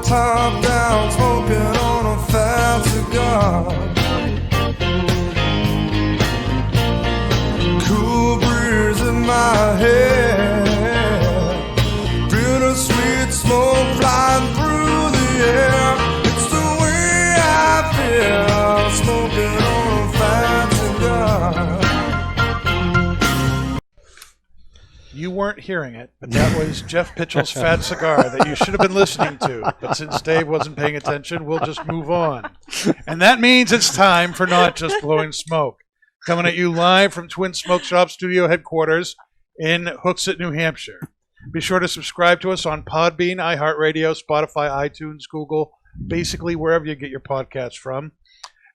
Top down, smoking on a fat cigar. Cool breeze in my head, bittersweet smoke flying through the air. It's the way I feel, smoking on a fat cigar. You weren't hearing it, but that was Jeff Pitchell's Fat Cigar that you should have been listening to. But since Dave wasn't paying attention, we'll just move on. And that means it's time for Not Just Blowing Smoke. Coming at you live from Twin Smoke Shop Studio headquarters in Hooksett, New Hampshire. Be sure to subscribe to us on Podbean, iHeartRadio, Spotify, iTunes, Google, basically wherever you get your podcasts from.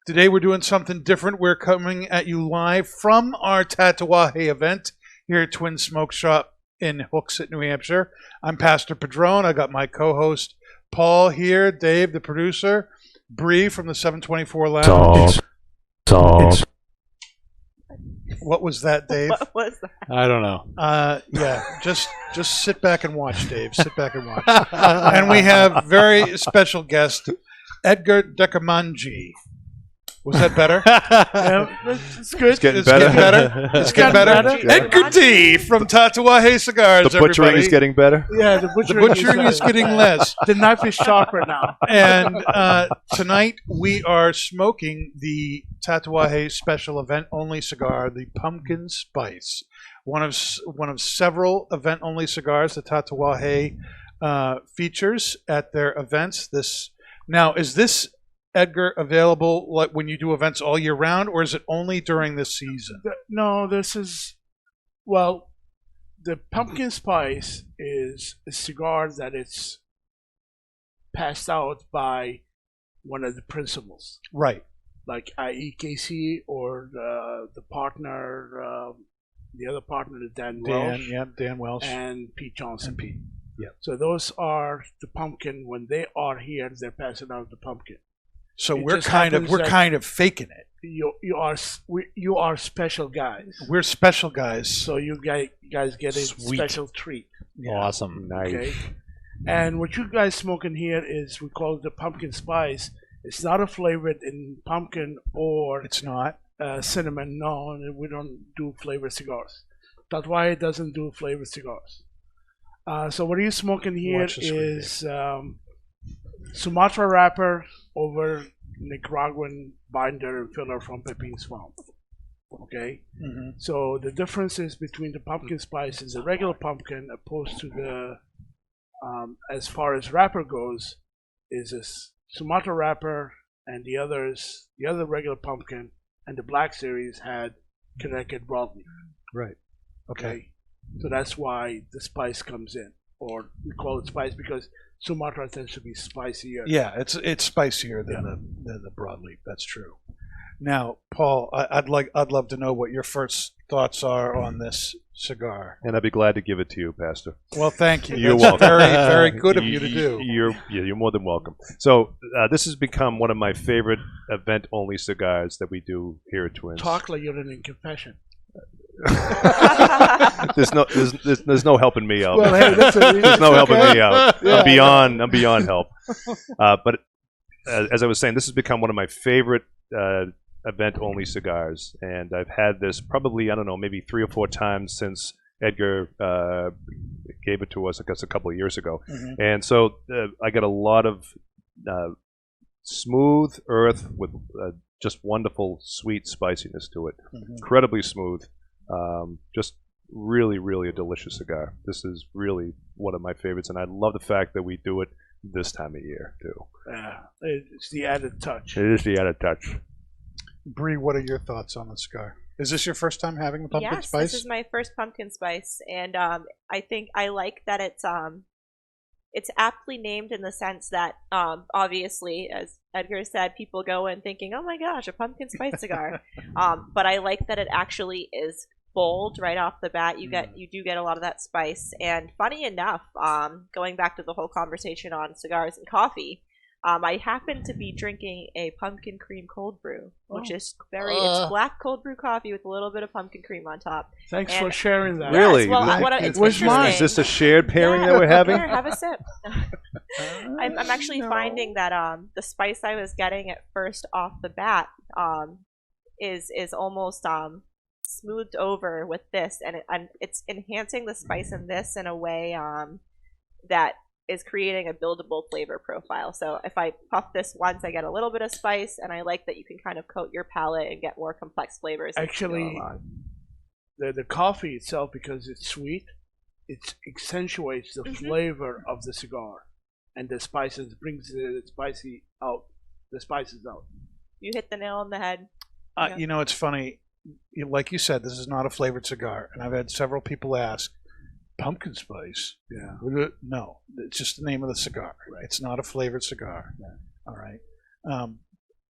Today we're doing something different. We're coming at you live from our Tatuaje event here at Twin Smoke Shop in Hooksett, New Hampshire. I'm Pastor Padron. I got my co-host Paul here, Dave, the producer, Bree from the 724 Lounge. Salt. What was that, Dave? What was that? I don't know. Yeah, just sit back and watch, Dave. Sit back and watch. And we have very special guest, Edgar Decamangi. Was that better? It's good. It's getting It's getting better. better. It's getting better. Edgar D from Tatuaje Cigars. The butchering everybody. is getting better. Yeah, the The butchering is getting less. The knife is sharper now. And tonight we are smoking the Tatuaje special event-only cigar, the Pumpkin Spice. One of several event-only cigars that Tatuaje features at their events. Now, is this, Edgar, available like when you do events all year round, or is it only during the season? No, this is, well, the Pumpkin Spice is a cigar that it's passed out by one of the principals, Right. like IEKC or the partner, the other partner, Dan Welsh, Dan Welsh. and Pete Johnson. And Pete. Yeah. So those are the pumpkin. When they are here, they're passing out the pumpkin. So It we're just kind happens of faking it. You are special guys. We're special guys. So you guys get a Sweet. special treat. Awesome. Nice. Okay. And what you guys smoking here is, we call it the Pumpkin Spice. It's not a flavored in pumpkin or It's not. cinnamon. No, we don't do flavored cigars. That's why it doesn't do flavored cigars. So what are you smoking here Watch the screen, is Sumatra wrapper over Nicaraguan binder and filler from Pepin's Farm. Okay? Mm-hmm. So the differences between the pumpkin spice and the regular pumpkin, opposed to the, as far as wrapper goes, is this Sumatra wrapper, and the other regular pumpkin and the Black Series had Connecticut broadleaf. Right. Okay. So that's why the spice comes in, or we call it spice because Sumatra tends to be spicier. Yeah, it's spicier than the broadleaf. That's true. Now, Paul, I'd love to know what your first thoughts are on this cigar. And I'd be glad to give it to you, Pastor. Well, thank you. You're That's welcome. very, very good of you to do. You're more than welcome. So this has become one of my favorite event-only cigars that we do here at Twins. Talk like you're in confession. There's no helping me out. Well, hey, There's no helping me out. Yeah, I'm beyond help. But as I was saying, this has become one of my favorite event-only cigars, and I've had this probably, I don't know, maybe 3 or 4 times since Edgar gave it to us, I guess, a couple of years ago. Mm-hmm. And so I got a lot of smooth earth with just wonderful sweet spiciness to it. Mm-hmm. Incredibly smooth. Just really, really a delicious cigar. This is really one of my favorites, and I love the fact that we do it this time of year too. It's the added touch. It is the added touch. Bree, what are your thoughts on the cigar? Is this your first time having the pumpkin spice? This is my first pumpkin spice, and I think I like that it's it's aptly named in the sense that obviously, as Edgar said, people go in thinking, "Oh my gosh, a pumpkin spice cigar," but I like that it actually is bold right off the bat. You do get a lot of that spice, and funny enough, going back to the whole conversation on cigars and coffee. I happen to be drinking a pumpkin cream cold brew, which is it's black cold brew coffee with a little bit of pumpkin cream on top. Thanks for sharing that. Really? Well, it's Where's mine? Is this a shared pairing that we're having? Here, have a sip. I'm actually finding that the spice I was getting at first off the bat is almost smoothed over with this, and it's enhancing the spice in this in a way that is creating a buildable flavor profile. So if I puff this once, I get a little bit of spice, and I like that you can kind of coat your palate and get more complex flavors. Actually, the coffee itself, because it's sweet, it accentuates the flavor of the cigar, and the spices brings the spices out. You hit the nail on the head. You know, it's funny. Like you said, this is not a flavored cigar, and I've had several people ask, pumpkin spice? Yeah. No, it's just the name of the cigar. Right. It's not a flavored cigar. Yeah. All right.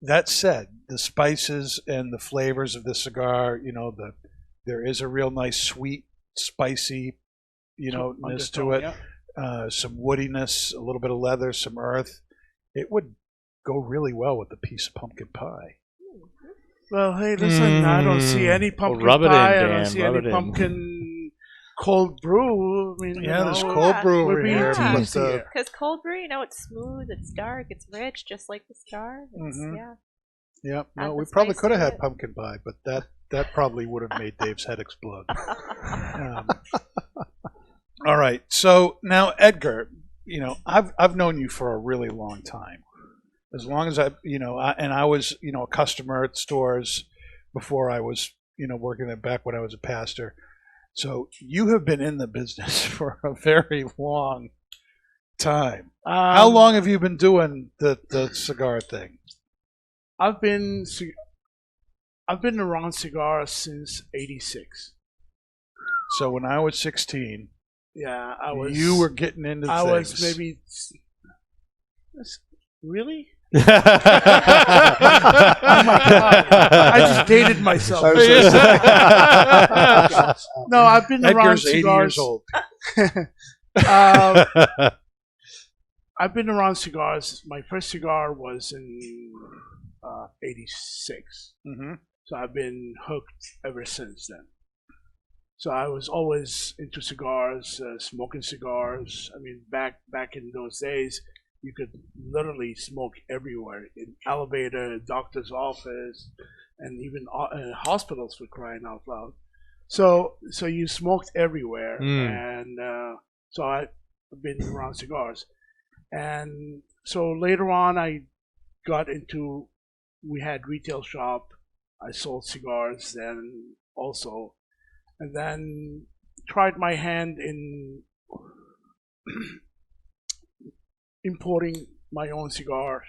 That said, the spices and the flavors of the cigar, you know, there is a real nice sweet, spicy, ness to it. Yeah. Some woodiness, a little bit of leather, some earth. It would go really well with a piece of pumpkin pie. Well, hey, listen, I don't see any pumpkin pie. I don't see any pumpkin cold brew. I mean, there's cold brew over here. Because cold brew, it's smooth, it's dark, it's rich, just like the cigar. Yeah. No, we probably could have had pumpkin pie, but that probably would have made Dave's head explode. All right. So now, Edgar, I've known you for a really long time. As long as I was, a customer at stores before I was, working there back when I was a pastor. So you have been in the business for a very long time. How long have you been doing the cigar thing? I've been around cigars since '86. So when I was 16, I was. You were getting into things. I was maybe. Really? Oh my God. I just dated myself. No, I've been around Edgar's 80 cigars. years old. I've been around cigars. My first cigar was in '86. Mm-hmm. So I've been hooked ever since then. So I was always into cigars, smoking cigars. I mean, back in those days, you could literally smoke everywhere, in elevator, doctor's office, and even hospitals, for crying out loud. So you smoked everywhere, and so I've been around cigars. And so later on, I got into, we had retail shop. I sold cigars then also, and then tried my hand in importing my own cigar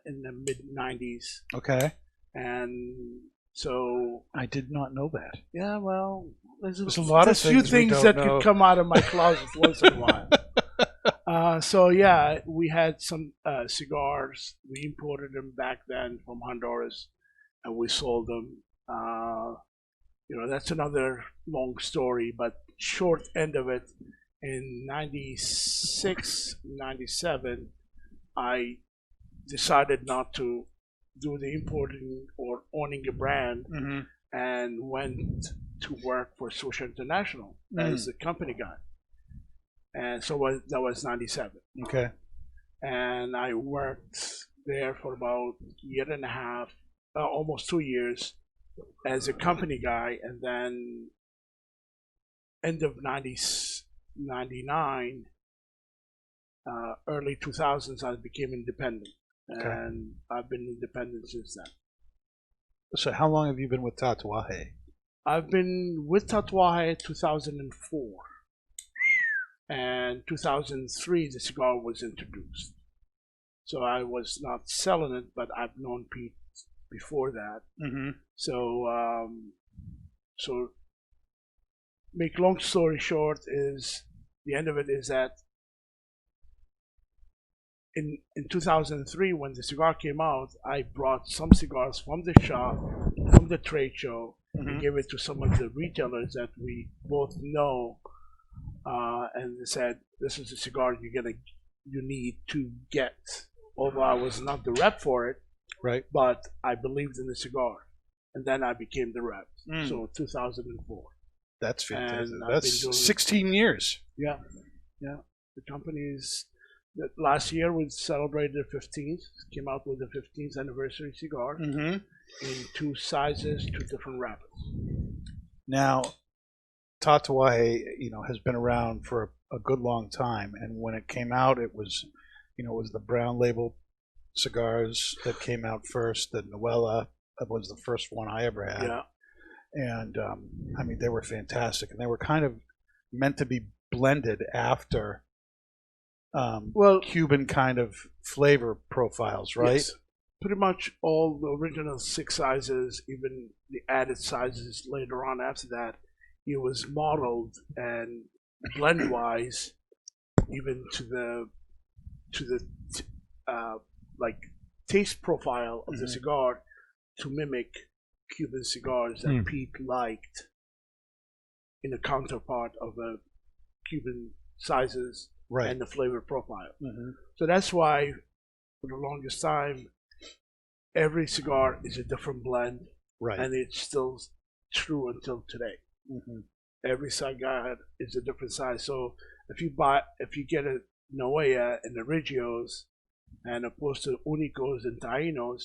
in the mid-'90s. Okay. And so I did not know that. Yeah, well, there's a lot of few things that could come out of my closet once in a while. So yeah, we had some cigars. We imported them back then from Honduras, and we sold them. That's another long story, but short end of it, in '96, '97, I decided not to do the importing or owning a brand, and went to work for Social International as a company guy. And so that was '97. Okay. And I worked there for about a year and a half, almost 2 years, as a company guy, and then end of '99, early 2000s, I became independent. Okay. And I've been independent since then. So how long have you been with Tatuaje? I've been with Tatuaje 2004. And 2003, the cigar was introduced. So I was not selling it, but I've known Pete before that. So make long story short, is the end of it is that in 2003, when the cigar came out, I brought some cigars from the shop, from the trade show, and gave it to some of the retailers that we both know, and they said, "This is a cigar you need to get." Although I was not the rep for it, Right. but I believed in the cigar, and then I became the rep. So 2004. That's fantastic. And I've That's been doing 16 years. Yeah. The company's last year we celebrated the 15th. Came out with the 15th anniversary cigar in 2 sizes, 2 different wrappers. Now, Tatuaje, has been around for a good long time, and when it came out, it was the brown label cigars that came out first. The Noella, that was the first one I ever had. Yeah. And they were fantastic, and they were kind of meant to be blended after Cuban kind of flavor profiles, right? Yes. Pretty much all the original 6 sizes, even the added sizes later on after that, it was modeled and blend wise, even to the like taste profile of the cigar to mimic Cuban cigars that Pete liked in a counterpart of the Cuban sizes and the flavor profile. So that's why for the longest time every cigar is a different blend, and it's still true until today. Every cigar is a different size. So if you get a Noella and the Rigios and opposed to Unicos and Tainos,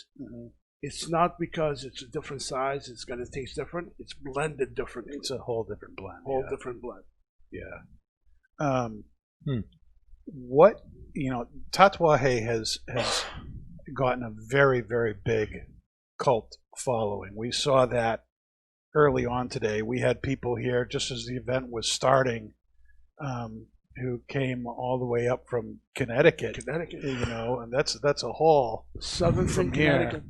it's not because it's a different size, it's going to taste different. It's blended differently. It's a whole different blend. Different blend. Yeah. What, Tatuaje has gotten a very, very big cult following. We saw that early on today. We had people here just as the event was starting who came all the way up from Connecticut. And that's a haul. Southern Connecticut.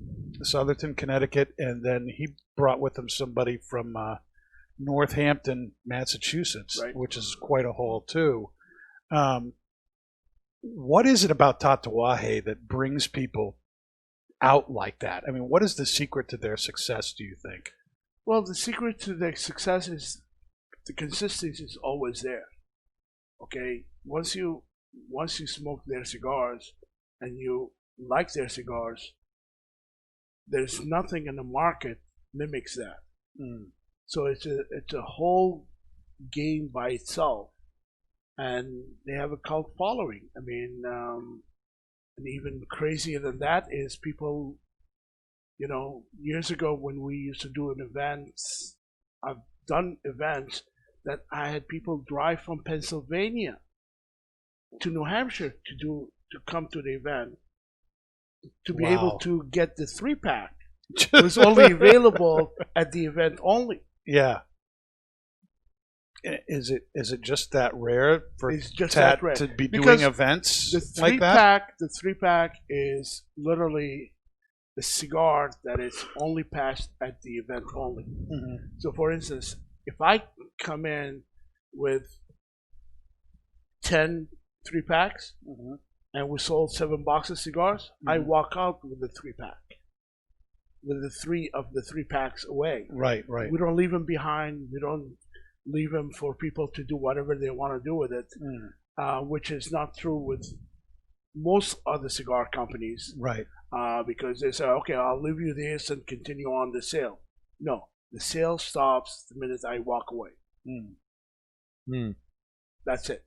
Southerton, Connecticut, and then he brought with him somebody from Northampton, Massachusetts, which is quite a haul too. What is it about Tatuaje that brings people out like that? I mean, what is the secret to their success, do you think? Well, the secret to their success is the consistency is always there. Okay, once you smoke their cigars and you like their cigars, there's nothing in the market mimics that. So it's a whole game by itself, and they have a cult following. I mean, and even crazier than that is people. Years ago when we used to do an event, I've done events that I had people drive from Pennsylvania to New Hampshire to come to the event to be able to get the 3-pack. It was only available at the event only. Yeah. Is it just that rare for it's just Tat that rare. to be Because doing events the like that? The 3-pack is literally the cigar that is only passed at the event only. So, for instance, if I come in with 10 3-packs and we sold 7 boxes of cigars, I walk out with the 3-pack, with the 3 of the 3-packs away. Right. We don't leave them behind. We don't leave them for people to do whatever they want to do with it, which is not true with most other cigar companies. Because they say, okay, I'll leave you this and continue on the sale. No, the sale stops the minute I walk away. That's it.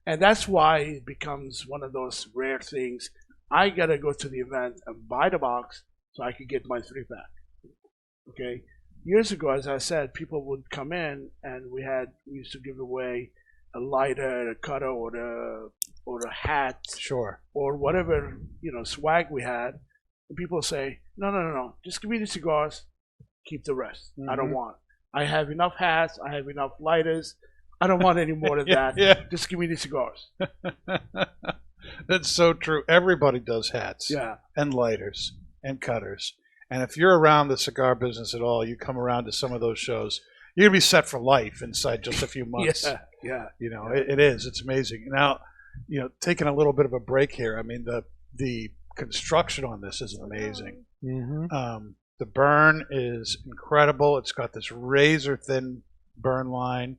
And that's why it becomes one of those rare things. I got to go to the event and buy the box so I could get my 3-pack. Okay? Years ago, as I said, people would come in and we used to give away a lighter, a cutter, or a hat, or whatever swag we had. And people say, no, just give me the cigars, keep the rest. I don't want it. I have enough hats, I have enough lighters. I don't want any more of that. Just give me the cigars. That's so true. Everybody does hats and lighters and cutters. And if you're around the cigar business at all, you come around to some of those shows, you're going to be set for life inside just a few months. It is. It's amazing. Now, taking a little bit of a break here. I mean, the construction on this is amazing. The burn is incredible. It's got this razor thin burn line,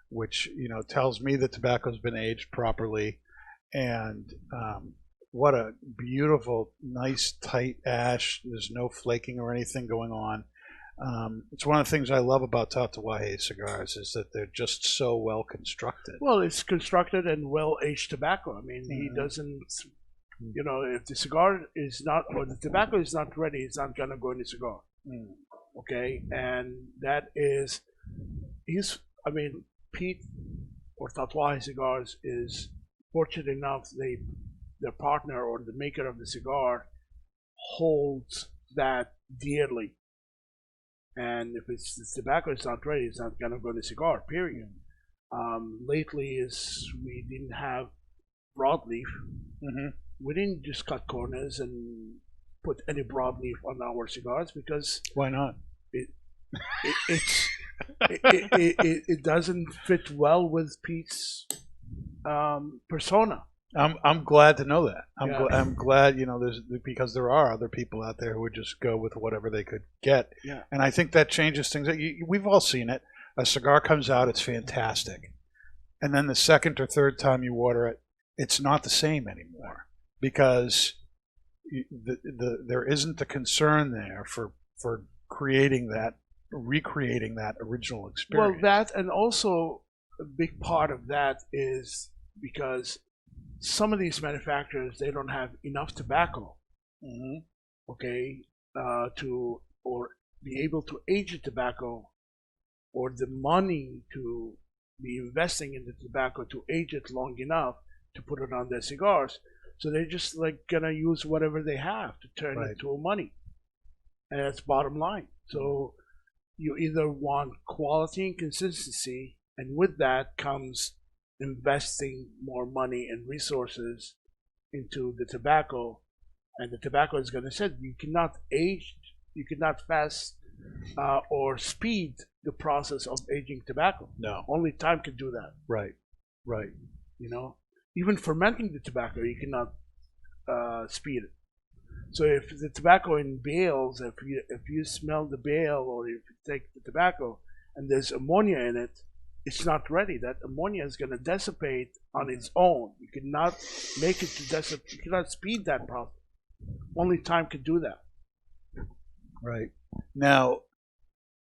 which tells me the tobacco's been aged properly. And what a beautiful, nice, tight ash. There's no flaking or anything going on. It's one of the things I love about Tatuaje cigars is that they're just so well constructed. Well, it's constructed and well-aged tobacco. I mean, he doesn't, if the cigar is not, or the tobacco is not ready, it's not going to go in the cigar. Okay? And that is, Pete or Tatuaje Cigars is fortunate enough their partner or the maker of the cigar holds that dearly. And if the tobacco is not ready, it's not going to go in the cigar, period. Lately is we didn't have broadleaf. We didn't just cut corners and put any broadleaf on our cigars because why not? It doesn't fit well with Pete's persona. I'm glad to know that. I'm glad because there are other people out there who would just go with whatever they could get. Yeah. And I think that changes things. We've all seen it. A cigar comes out, it's fantastic, and then the second or third time you water it, it's not the same anymore because there isn't the concern there for recreating that original experience. Well, that and also a big part of that is because some of these manufacturers they don't have enough tobacco, okay, to or be able to age the tobacco, or the money to be investing in the tobacco to age it long enough to put it on their cigars. So they're just gonna use whatever they have to turn it to money, and that's bottom line. So you either want quality and consistency, and with that comes investing more money and resources into the tobacco, and the tobacco is going to say you cannot fast or speed the process of aging tobacco. No, only time can do that. Right. Even fermenting the tobacco, you cannot speed it. So if the tobacco in bales, if you smell the bale or if you take the tobacco and there's ammonia in it, it's not ready. That ammonia is going to dissipate on its own. You cannot make it to dissipate. You cannot speed that process. Only time can do that. Right. Now,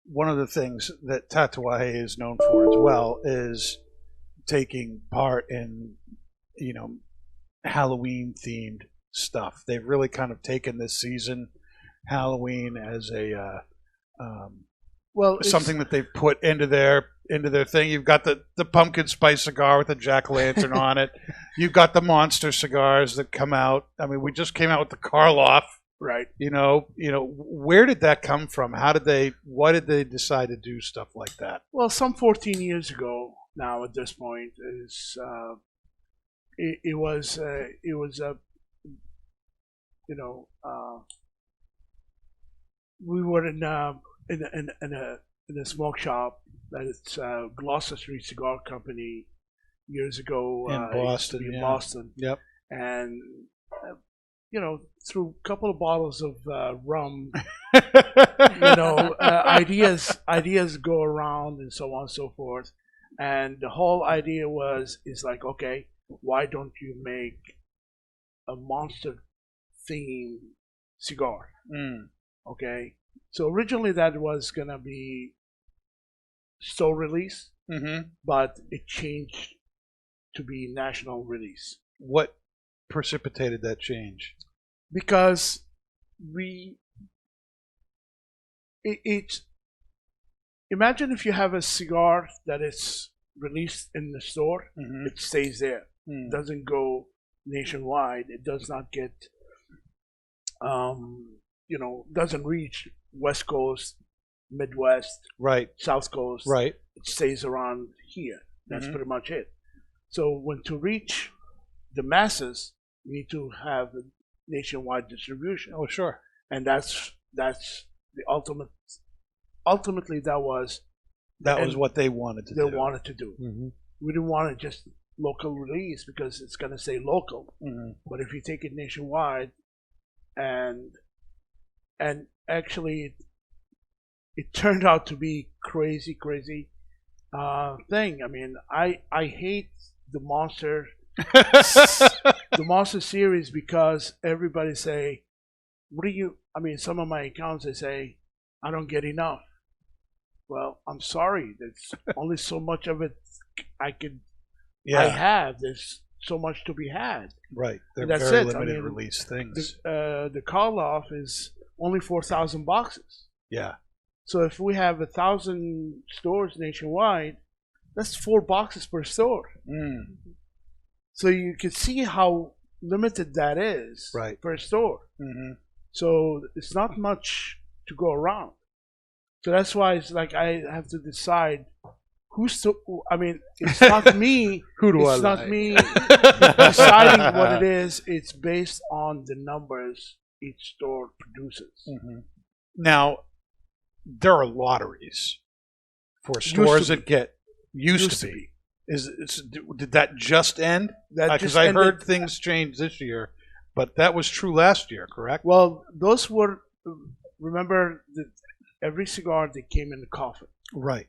one of the things that Tatuaje is known for as well is taking part in, Halloween-themed stuff. They've really kind of taken this season, Halloween, as a something that they've put into their thing. You've got the pumpkin spice cigar with the jack-o'-lantern on it. You've got the monster cigars that come out. I mean, we just came out with the Karloff. Right. Where did that come from? Why did they decide to do stuff like that? Well, some 14 years ago now at this point is it was we were in a smoke shop that it's Gloucester Street Cigar Company years ago in Boston. In Boston. Yep. And through a couple of bottles of rum, ideas go around and so on and so forth. And the whole idea is okay, why don't you make a monster theme cigar? Okay. So originally that was gonna be store release, but it changed to be national release. What precipitated that change? Because imagine if you have a cigar that is released in the store, it stays there. It doesn't go nationwide. It does not get, doesn't reach West Coast, Midwest, right, South Coast. Right. It stays around here. That's pretty much it. So to reach the masses, you need to have a nationwide distribution. Oh, sure. And that's the ultimate. Ultimately, that was what they wanted to do. We didn't want to just local release because it's going to say local. But if you take it nationwide, and actually it turned out to be crazy thing. I mean, I hate the monster series because everybody say, what do you, I mean, some of my accounts, they say, I don't get enough. Well, I'm sorry. There's only so much of it I have. There's so much to be had. Right. They're That's very it. limited I mean, release things. The call-off is only 4,000 boxes. Yeah. So if we have 1,000 stores nationwide, that's 4 boxes per store. So you can see how limited that is per store. So it's not much to go around. So that's why it's like I have to decide I mean, it's not me. It's not me deciding what it is. It's based on the numbers each store produces. Now, there are lotteries for stores that get used to be. Did that just end? Because I heard things changed this year, but that was true last year, correct? Well, those were, remember, every cigar that came in the coffin. Right.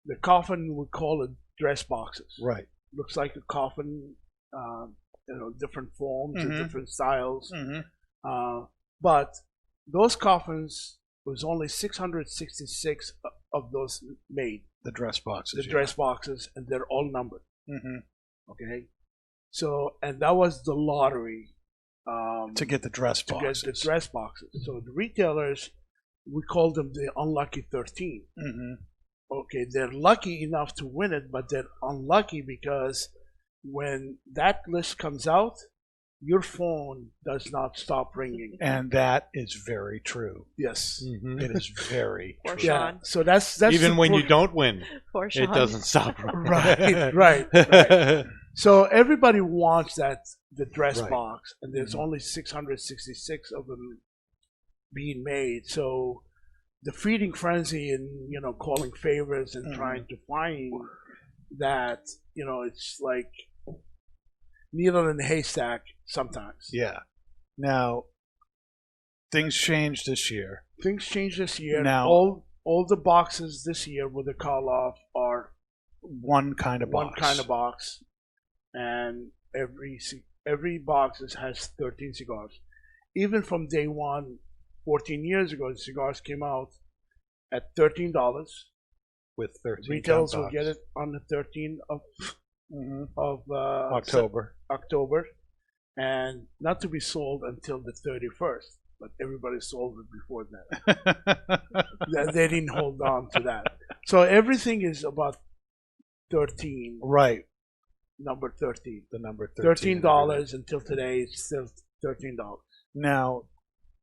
The coffin, we call it dress boxes. Right. Looks like a coffin, different forms and different styles. But those coffins, was only 666 of those made. The dress boxes. The dress boxes, and they're all numbered. Okay. So, and that was the lottery. To get the dress boxes. To get the dress boxes. So the retailers, we call them the unlucky 13. Okay, they're lucky enough to win it, but they're unlucky because when that list comes out, your phone does not stop ringing. And that is very true. Yes. It is very true. Yeah. So that's even when you don't win, it doesn't stop. Right. So everybody wants the dress box, and there's only 666 of them being made. So the feeding frenzy and calling favorites and trying to find that, it's like needle in a haystack sometimes. Yeah. Now, things changed this year. Now, all the boxes this year with the call off are one kind of box, and every box has 13 cigars. Even from day one, 14 years ago, the cigars came out at $13. With 13 retailers will get it on the 13th of October, and not to be sold until the 31st. But everybody sold it before that. They didn't hold on to that. So everything is about 13. Right. Number 13. The number 13. $13 until today. It's still $13. Now,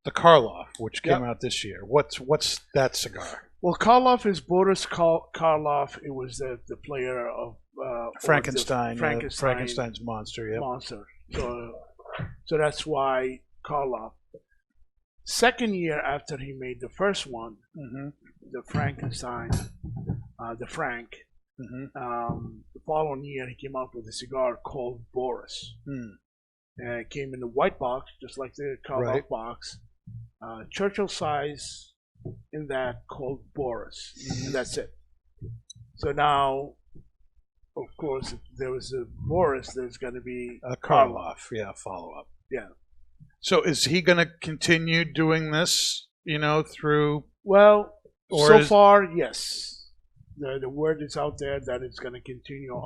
the Karloff, which came out this year. What's that cigar? Well, Karloff is Boris Karloff. It was the player of Frankenstein's monster. Yeah. Monster. So that's why Karloff. Second year after he made the first one, the Frankenstein, the Frank. The following year, he came out with a cigar called Boris. It came in a white box, just like the Karloff box. Churchill size in that, called Boris. And that's it. So now, of course, if there was a Boris, there's going to be a Karloff. Follow up. Yeah. So is he going to continue doing this, through... Well, so far, yes. The word is out there that it's going to continue,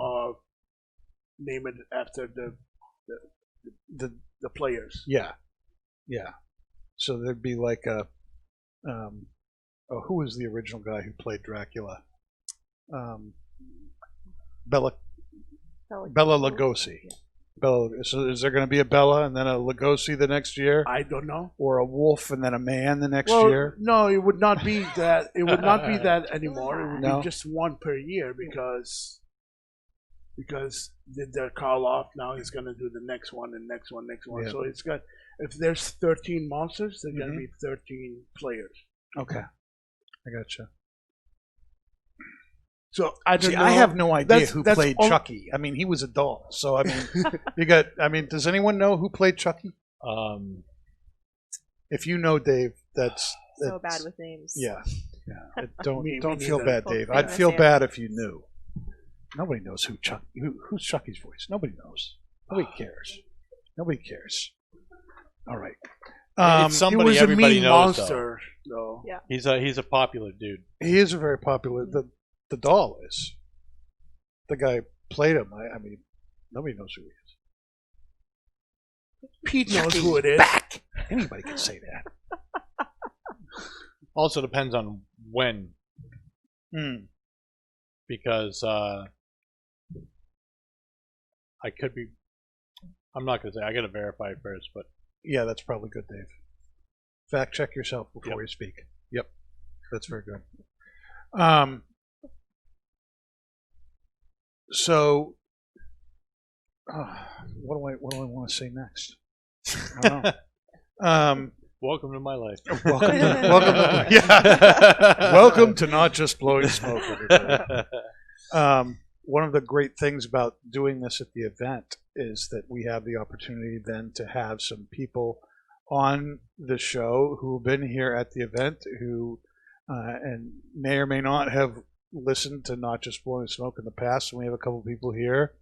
name it after the players. Yeah. So there'd be like a... who was the original guy who played Dracula? Bela Lugosi. So is there going to be a Bella and then a Lugosi the next year? I don't know. Or a wolf and then a man the next year? No, it would not be that. It would not be that anymore. It would be just one per year because the Karloff now he's going to do the next one and next one. Yeah. So it's got, if there's 13 monsters, there's going to be 13 players. Okay, I gotcha. So I don't See, know. I have no idea That's- who that's played all- Chucky. I mean, he was a doll. So I mean, does anyone know who played Chucky? If you know, Dave, that's So bad with names. yeah. Don't Me feel neither. bad, Dave. Full I'd feel famous bad if you knew. Nobody knows who's Chucky's voice. Nobody knows. Nobody cares. Nobody cares. All right. It's He somebody was a everybody mean knows, monster, though. Yeah. He's a popular dude. He is a very popular. The doll is. The guy played him. I mean, nobody knows who he is. Pete knows who it is. Back. Anybody can say that. Also depends on when, because I could be. I'm not gonna say. I gotta verify it first, but Yeah, that's probably good, Dave. Fact check yourself before Yep. you speak. Yep, that's very good. So, what do I want to say next? I don't know. welcome to my life. Welcome to Not Just Blowing Smoke, everybody. One of the great things about doing this at the event is that we have the opportunity then to have some people on the show who've been here at the event who and may or may not have listened to Not Just Blowing Smoke in the past. And we have a couple people here.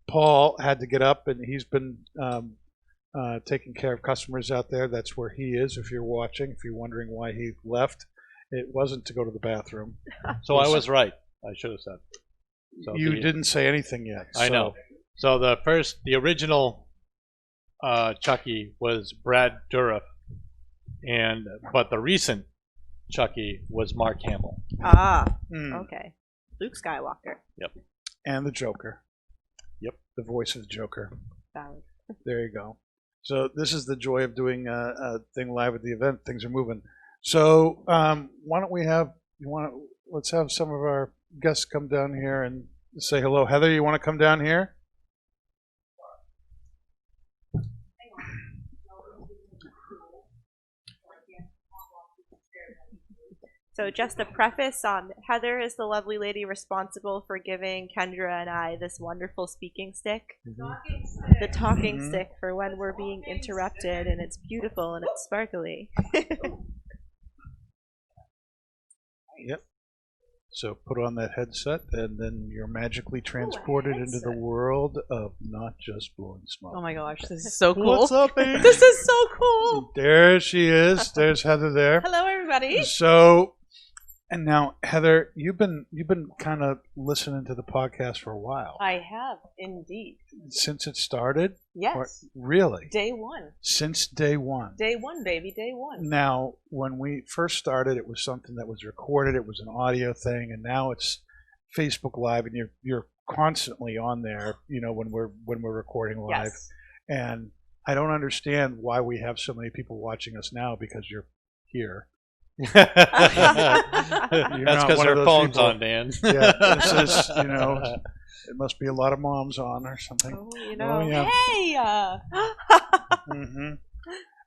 Paul had to get up, and he's been taking care of customers out there. That's where he is. If you're watching, if you're wondering why he left, it wasn't to go to the bathroom. So I was right. I should have said. So You didn't say anything yet. I know. So the original Chucky was Brad Dourif, but the recent Chucky was Mark Hamill. Okay. Luke Skywalker. And the Joker. Yep. The voice of the Joker. Valid. There you go. So this is the joy of doing a thing live at the event. Things are moving. So why don't we have let's have some of our guests come down here and say hello. Heather, you want to come down here? So just a preface, Heather is the lovely lady responsible for giving Kendra and I this wonderful speaking stick. The talking stick for when we're being interrupted, and it's beautiful and it's sparkly. Yep. So put on that headset, and then you're magically transported into the world of Not Just Blowing Smoke. Oh my gosh, this is so cool. What's up, baby? This is so cool. There she is. There's Heather there. Hello, everybody. So, and now Heather, you've been kind of listening to the podcast for a while. I have indeed. Since it started? Yes. Or- really? Day one. Since day one. Day one, baby. Day one. Now, when we first started, it was something that was recorded. It was an audio thing, and now it's Facebook Live, and you're constantly on there. You know, when we're recording live, Yes. and I don't understand why we have so many people watching us now because you're here. That's not because one of her those phone's people. on, Dan. Yeah, this is it must be a lot of moms on or something. Oh, you know. Oh, yeah. Hey.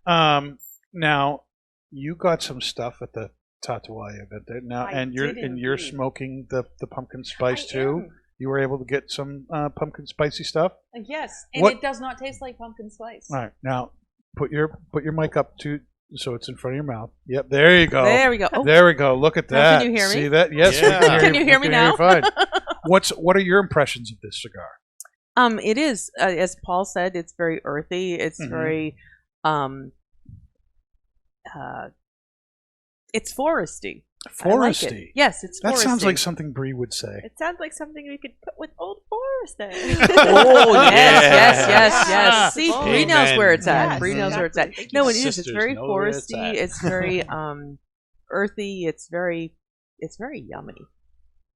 hmm Now, you got some stuff at the Tatuaje event there. Now, I and you're did smoking the pumpkin spice I too. am. You were able to get some pumpkin spicy stuff. Yes, and What- it does not taste like pumpkin spice. All right, now put your mic up to so it's in front of your mouth. Yep, there you go. There we go. Oh, There we go. Look at Now that. can you hear me? See that? Yes. Yeah. We can hear Can you hear we me can now? fine. What are your impressions of this cigar? It is as Paul said. It's very earthy. It's Mhm. very, it's foresty. I like it. Foresty. Yes, it's That foresty. sounds like something Bree would say. It sounds like something we could put with Old Forester. Oh yes, Yes. yes. See, Amen. Bree knows where it's at. Yes, Bree knows where it's at. exactly. No, it is. It's Sisters very know where it's foresty. at. It's very earthy. It's very yummy.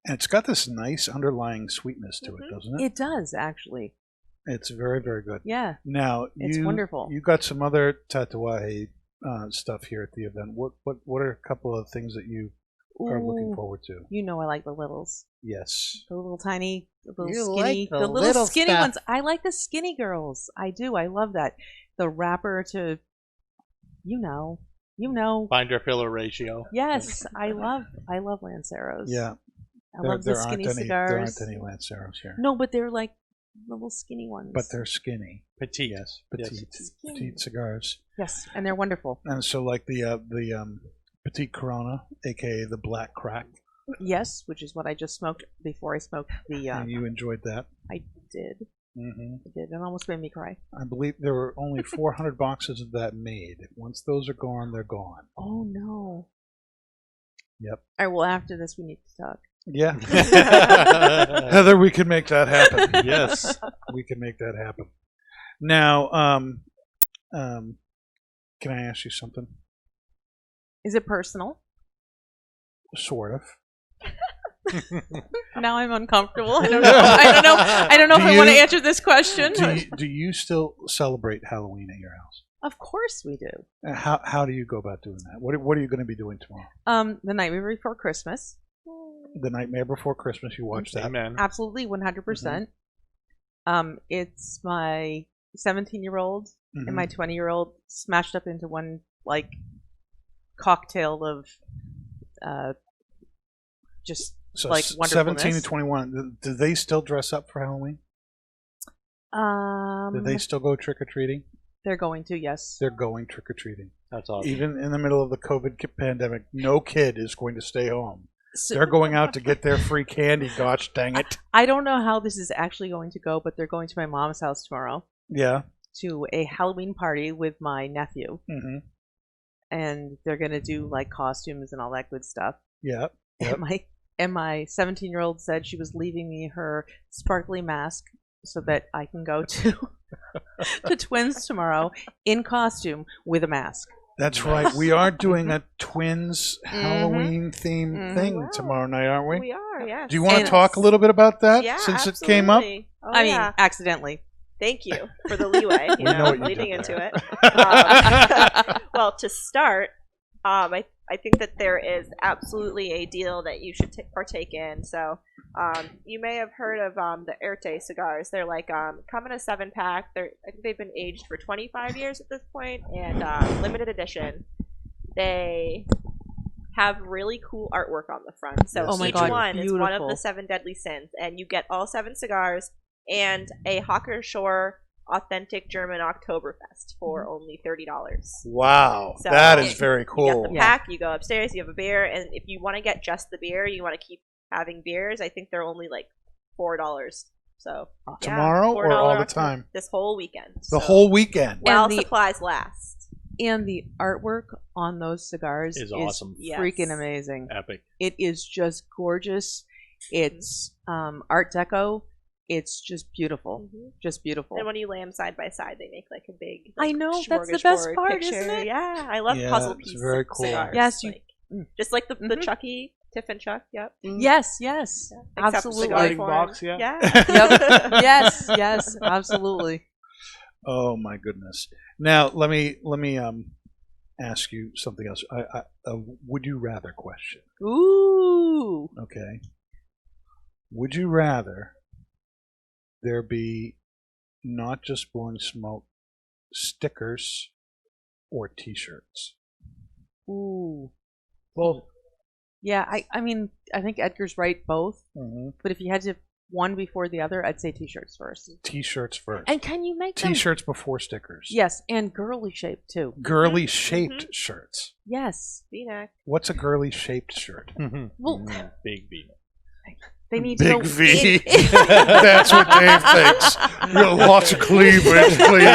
And it's got this nice underlying sweetness to it, doesn't it? It does actually. It's very, very good. Yeah. Now, It's wonderful. You got some other Tatuaje stuff here at the event. What are a couple of things that you are looking Ooh, forward to? You know, I like the littles. Yes. The little tiny, the little You skinny, like the the little little skinny stuff. ones. I like the skinny girls. I do. I love that. The wrapper to, you know. Binder filler ratio. Yes, I love Lanceros. Yeah. I love the skinny cigars. There aren't any Lanceros here. No, but they're like little skinny ones. But they're skinny. Petite. Yes, petite cigars. Yes, and they're wonderful. And so like the Petite Corona, aka the Black Crack. Yes, which is what I just smoked before I smoked the. And you enjoyed that. I did. Mm-hmm. I did. It almost made me cry. I believe there were only 400 boxes of that made. Once those are gone, they're gone. Oh no. Yep. All right. Well, after this, we need to talk. Yeah. Heather, we can make that happen. Yes. We can make that happen. Now, can I ask you something? Is it personal? Sort of. Now I'm uncomfortable. I don't know. I don't know if I want to answer this question. Do you still celebrate Halloween at your house? Of course we do. How do you go about doing that? What are you going to be doing tomorrow? The night before Christmas. The Nightmare Before Christmas. You watch that? Amen. Absolutely, 100%. It's my 17-year-old and my 20-year-old smashed up into one like cocktail of just So like wonderfulness. 17 to 21. Do they still dress up for Halloween? Do they still go trick or treating? They're going to, yes. They're going trick or treating. That's awesome. Even in the middle of the COVID pandemic, no kid is going to stay home. So, They're going out to get their free candy. Gosh dang it! I don't know how this is actually going to go, but they're going to my mom's house tomorrow Yeah. to a Halloween party with my nephew, Mm-hmm. and they're going to do like costumes and all that good stuff. Yeah. Yep. And my 17-year-old said she was leaving me her sparkly mask so that I can go to to Twins tomorrow in costume with a mask. That's right. We are doing a twins Halloween themed thing tomorrow night, aren't we? We are, yes. Do you want to talk a little bit about that Yeah, since absolutely. it came up? Oh, I yeah. mean, accidentally. Thank you for the leeway, We know what you leading did into there. it. Well, to start, I think that there is absolutely a deal that you should partake in. So you may have heard of the Erte cigars. They're like come in a 7-pack. I think they've been aged for 25 years at this point, and limited edition. They have really cool artwork on the front. So Yes, each they do. one is one of Beautiful. the 7 deadly sins, and you get all 7 cigars and a Hawker Shore authentic German Oktoberfest for only $30. Wow, So that is very You get cool. the pack, you go upstairs, you have a beer, and if you want to get just the beer, you want to keep having beers, I think they're only like $4. So yeah, Tomorrow or $4 all the off time? This whole weekend. The So, whole weekend. while And the- supplies last. And the artwork on those cigars Is awesome. Yes. freaking amazing. Epic. It is just gorgeous. It's Art Deco. It's just beautiful. Just beautiful. And when you lay them side by side, they make like a big. I Like, know, that's the best smorgasbord part, picture. isn't it? Yeah, I love Yeah, puzzle it's piece very cool. cigars. Yes, you- like, just like the Chucky, Tiff and Chuck. Yep. Yes, yes. Except Absolutely. cigar Starting form. box, yeah. Yeah. Yep. yes, absolutely. Oh my goodness. Now let me ask you something else. A would you rather question. Ooh. Okay. Would you rather there be not just blowing smoke stickers or T-shirts? Ooh. Both. Yeah, I mean, I think Edgar's right, both. Mm-hmm. But if you had to one before the other, I'd say T-shirts first. T-shirts first. And can you make them? T-shirts before stickers. Yes, and girly shape too. Girly shaped shirts. Yes. V-neck. What's a girly shaped shirt? Well, Big B. they need Big to go V. That's what Dave thinks. Lots of cleavage, please.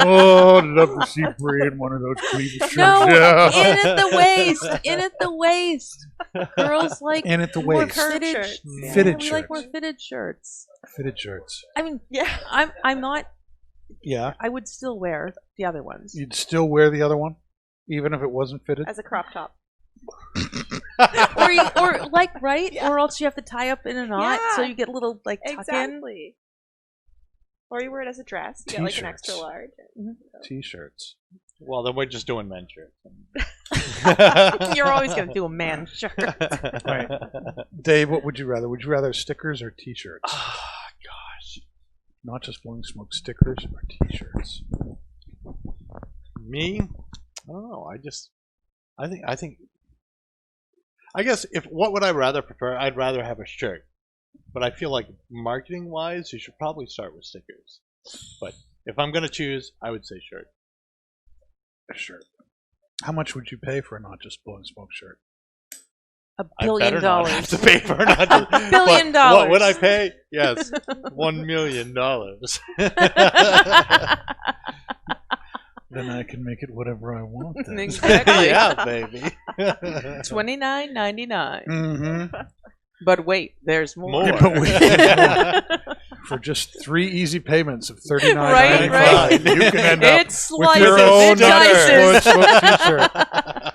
Oh, I'd love to see Brie in one of those cleavage shirts. No, Yeah. in at the waist. In at the waist. Girls like And at the more waist. Curved fitted shirts. Yeah, Fitted we like more shirts. fitted shirts. Fitted shirts. I mean, Yeah. I'm not. Yeah. I would still wear the other ones. You'd still wear the other one, even if it wasn't fitted. As a crop top. or like right, or else you have to tie up in a knot, so Yeah. you get a little like tuck in. Exactly. Or you wear it as a dress. You get like an extra T-shirts. large. T-shirts. Well, then we're just doing men's shirts. You're always gonna do a man shirt. Right. Dave, what would you rather? Would you rather stickers or T-shirts? Gosh. Not just blowing smoke stickers or T-shirts. Me? I don't know. I think I guess what would I rather prefer? I'd rather have a shirt, but I feel like marketing wise, you should probably start with stickers. But if I'm gonna choose, I would say shirt. Sure. How much would you pay for a Not Just Blowing Smoke shirt? $1 I billion. better not have to pay for not just, $1 billion. What would I pay? Yes, $1 million. Then I can make it whatever I want. Then. Exactly. Yeah, baby. $29.99. Mm-hmm. But wait, there's more. More. But wait, for just 3 easy payments of $39.95, Right. you can end up It's with slices your own and Not Just Blowing dices. Smoke t-shirt.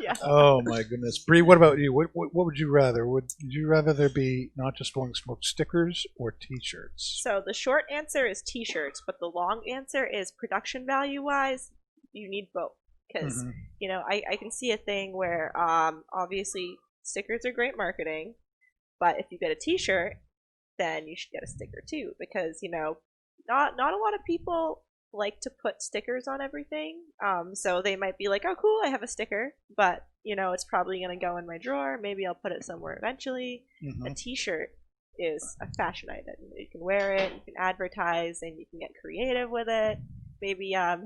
Yeah. Oh my goodness, Bree, what about you? What would you rather? Would you rather there be Not Just Blowing Smoke stickers or T-shirts? So the short answer is T-shirts, but the long answer is production value wise, you need both. Because Mhm. I can see a thing where obviously stickers are great marketing, but if you get a T-shirt, then you should get a sticker too. Because not a lot of people like to put stickers on everything. So they might be like, oh cool, I have a sticker, but it's probably gonna go in my drawer. Maybe I'll put it somewhere eventually. Mhm. A T-shirt is a fashion item. You can wear it, you can advertise, and you can get creative with it. Maybe have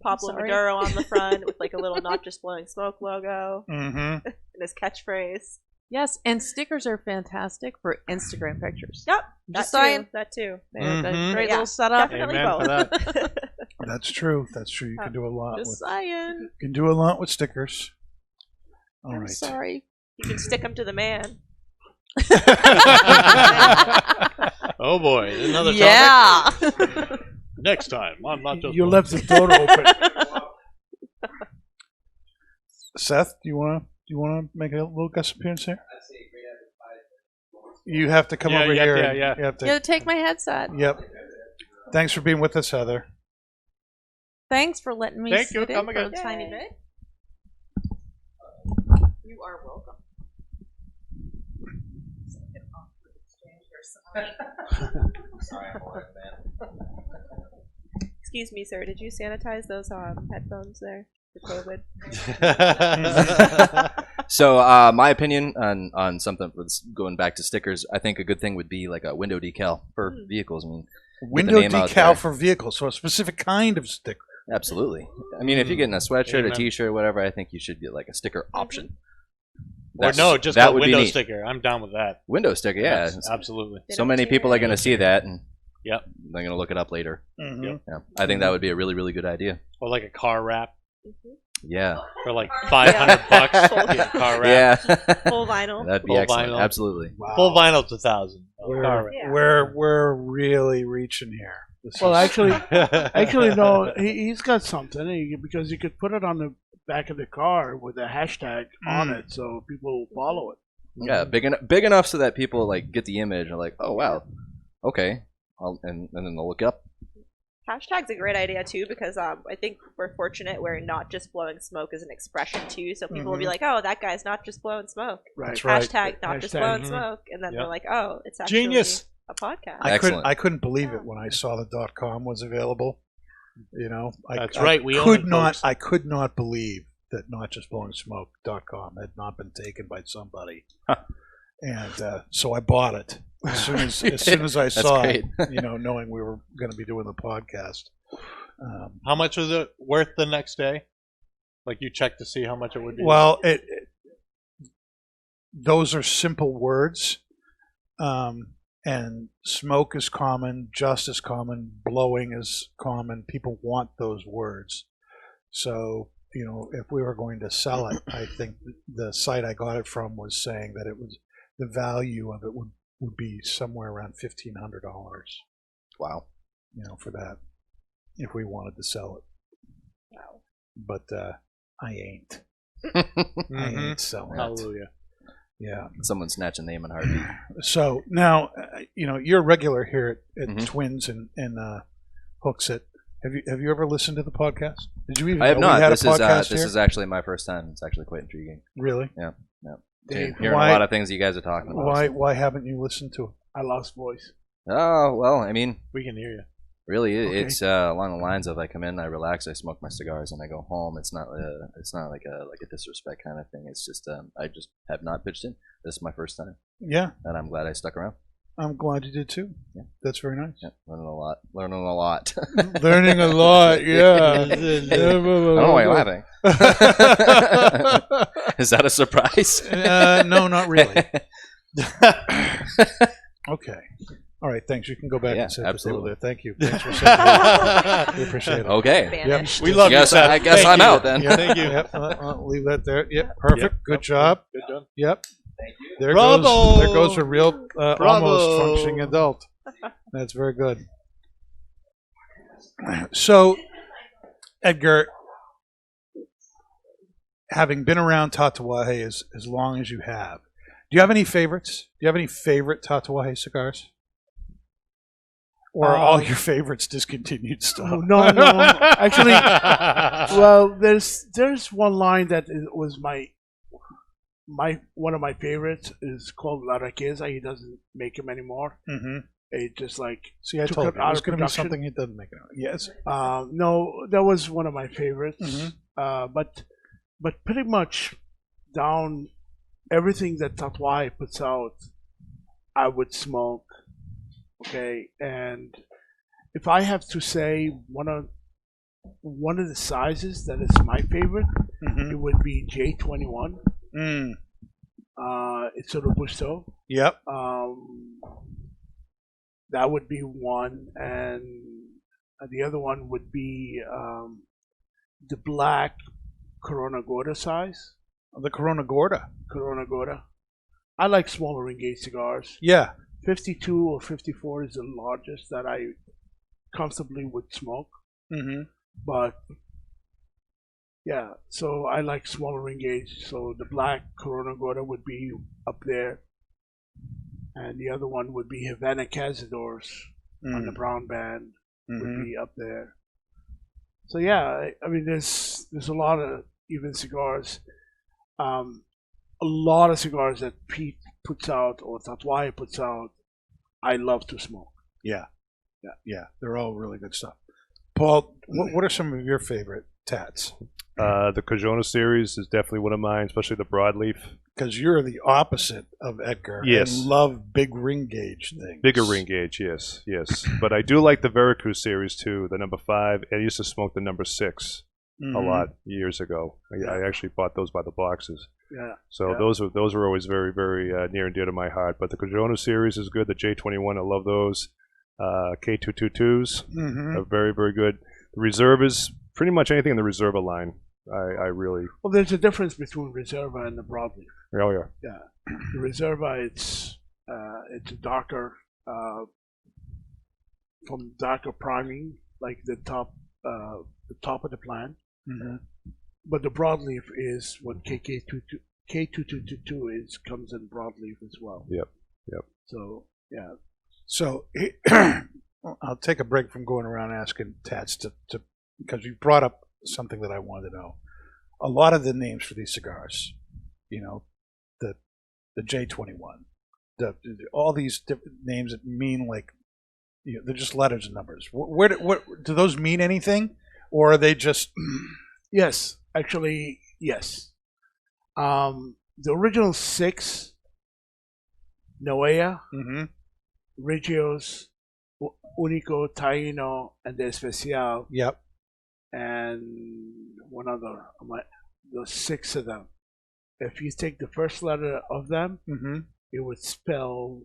Pablo sorry. Maduro on the front with like a little Not Just Blowing Smoke logo Mm-hmm. and his catchphrase. Yes, and stickers are fantastic for Instagram pictures. Yep, Just that saying. too. That too. They're a Mhm. great Yeah, little setup. Definitely Amen for both. That's true. That's true. You can do a lot with. Just saying. You can do a lot with stickers. All I'm right. sorry. You can stick them to the man. Oh boy, another topic. Yeah. Next time, I'm not just. You left the door open. Seth, do you want to make a little guest appearance here? You have to come Yeah, over yeah, here. yeah, and yeah. You have to. You gotta take my headset. Yep. Thanks for being with us, Heather. Thanks for letting me Thank sit you. in Come for again. a tiny Yay. bit. You are welcome. Excuse me, sir. Did you sanitize those headphones there? The COVID. So, my opinion on something that's going back to stickers, I think a good thing would be like a window decal for vehicles. I mean, Window name out decal there. for vehicles, so a specific kind of sticker. absolutely. I mean, if you're getting a sweatshirt, Amen. a T-shirt, whatever, I think you should get like a sticker option. Or That's- no, just that a would be window neat. sticker. I'm down with that. Window sticker, yeah. Yes, absolutely. They So don't many tear people are it. going to see that, and Yep. they're going to look it up later. Mm-hmm. Yep. Yeah, I think that would be a really, really good idea. Or like a car wrap Yeah, for like $500. Full- Get a car wrap. yeah, Full vinyl. that'd be Full excellent. vinyl. Absolutely. Wow. Full vinyl's $1,000. Car We're, Yeah. we're really reaching here. This Well, is- actually, no. He's got something because you could put it on the back of the car with a hashtag on it, so people will follow it. Yeah, big enough so that people like get the image and are like, oh wow, okay, and then they'll look it up. Hashtag's a great idea too because I think we're fortunate where Not Just Blowing Smoke is an expression too. So people will be like, "Oh, that guy's not just blowing smoke." That's right. Hashtag Not Just Hashtag. Blowing Smoke, and then Yep. they're like, "Oh, it's actually Genius. a podcast." Excellent. I couldn't believe it when I saw the .com was available. That's right, we own it, folks. I could not believe that Not Just Blowing Smoke.com had not been taken by somebody, and so I bought it as soon as I That's saw great. it. Knowing we were going to be doing the podcast. How much was it worth the next day? Like you checked to see how much it would be? Well, those are simple words, and smoke is common, just is common, blowing is common. People want those words. So, if we were going to sell it, I think the site I got it from was saying that it was the value of it would be somewhere around $1,500. Wow. For that, if we wanted to sell it. Wow. But I ain't. I Mhm. ain't selling it. Hallelujah. Yeah. Someone snatch a name and heartbeat. So now, you're a regular here at Mhm. Twins and Hooksett. Have you ever listened to the podcast? Did you even I have know we not. had This a podcast is here? is actually my first time. It's actually quite intriguing. Really? Hearing why- a lot of things you guys are talking about. Why haven't you listened to it? I lost voice. Oh well, I mean, We can hear you. Really, Okay. it's along the lines of I come in, I relax, I smoke my cigars, and I go home. It's not like a disrespect kind of thing. It's just I just have not pitched in. This is my first time, Yeah, and I'm glad I stuck around. I'm glad you did too. Yeah. That's very nice. Yeah, learning a lot. Learning a lot. Learning a lot, yeah. I don't know why you're laughing. Is that a surprise? No, not really. Okay. All right, thanks. You can go back Yeah, and sit absolutely. there. Thank you. Thanks for saying that. We appreciate it. Okay. Banished. We love you, Yes, Seth. I guess Thank I'm you. out then. Yep. Thank you. Yep. I'll leave that there. Yep. Perfect. Yep. Good job. Good done. Yep. Thank you. There Bravo. goes. There goes a real, Bravo. almost functioning adult. That's very good. So, Edgar, having been around Tatuaje as long as you have, do you have any favorites? Do you have any favorite Tatuaje cigars? Or are all your favorites discontinued stuff? No. Actually, well, there's one line that was my one of my favorites is called La Riqueza. He doesn't make them anymore. Mm-hmm. It just like See, I took told it you out it was of going to be production. something he doesn't make it. Yes. No, that was one of my favorites. Mhm. But pretty much down everything that Tatuaje puts out, I would smoke. Okay, and if I have to say one of the sizes that is my favorite, Mm-hmm. it would be J21. Mm. It's a Robusto. Yep. That would be one, and the other one would be the black Corona Gorda size. The Corona Gorda. Corona Gorda. I like smaller engaged cigars. Yeah. 52 or 54 is the largest that I comfortably would smoke. Mm-hmm. But yeah, so I like smaller engaged. So the black Corona Gorda would be up there, and the other one would be Havana Cazadors on the brown band would Mm-hmm. be up there. So yeah, I mean, there's a lot of even cigars. A lot of cigars that Pete puts out or Tatuaje puts out, I love to smoke. Yeah. They're all really good stuff. Paul, what are some of your favorite tats? The Cajona series is definitely one of mine, especially the broadleaf. Because you're the opposite of Edgar. Yes. And love big ring gauge things. Bigger ring gauge, yes. But I do like the Veracruz series too, the number 5. I used to smoke the number 6 Mhm. a lot years ago. I actually bought those by the boxes. Yeah. So Yeah. those were always very, very near and dear to my heart. But the Cajona series is good. The J21, I love those. K222s Mhm. are very, very good. The Reservas, pretty much anything in the Reserva line, I really, Well, there's a difference between Reserva and the broadleaf. oh yeah. Yeah, the Reserva it's a darker from darker priming, like the top of the plant. Mhm. But the broadleaf is what K222 is, comes in broadleaf as well. Yep. So yeah, So I'll take a break from going around asking tats to because you brought up something that I wanted to know. A lot of the names for these cigars, the J21, all these different names that mean like, they're just letters and numbers. What do those mean anything, or are they just? yes, actually yes. The original 6, Noea, Mm-hmm. Regios, Unico, Taino, and the Especial, Yep. and one other. The 6 of them. If you take the first letter of them, Mm-hmm. it would spell